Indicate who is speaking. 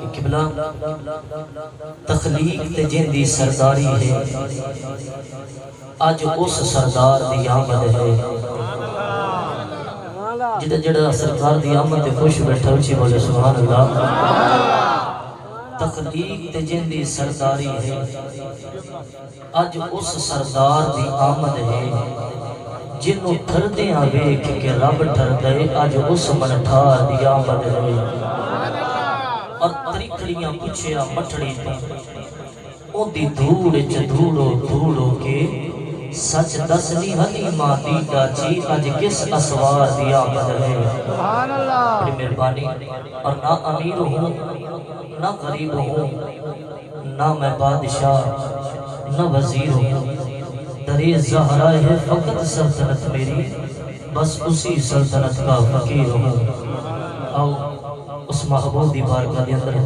Speaker 1: کہ قبلہ تخلیق تے جن دی سرداری ہے آج اس سردار دی آمد ہے جدہ جڑا سرکار دی آمد تے خوش بیٹھا اچھی بولے سبحان اللہ تخلیق تے جن دی سرداری ہے آج اس سردار دی آمد ہے جنوں ٹھردے آوے کہ رب ٹھردے آج اس منٹھار دی آمد ہے اور تریکھڑیاں پچھیا مٹھڑی تو او دی دھوڑ چدھوڑو دھوڑو کے سچ دسنی حلیمہ دی ڈاچی آج کس اسوار دی آمد ہے
Speaker 2: سبحان اللہ
Speaker 1: بڑی مہربانی اور نہ امیر ہوں نہ غریب ہوں نہ میں بادشاہ نہ وزیر ہوں درے زہرہ ہے فقط سلطنت میری بس اسی سلطنت کا فقیر ہوں آؤ اس محبوب دی بارگاہ دے اندر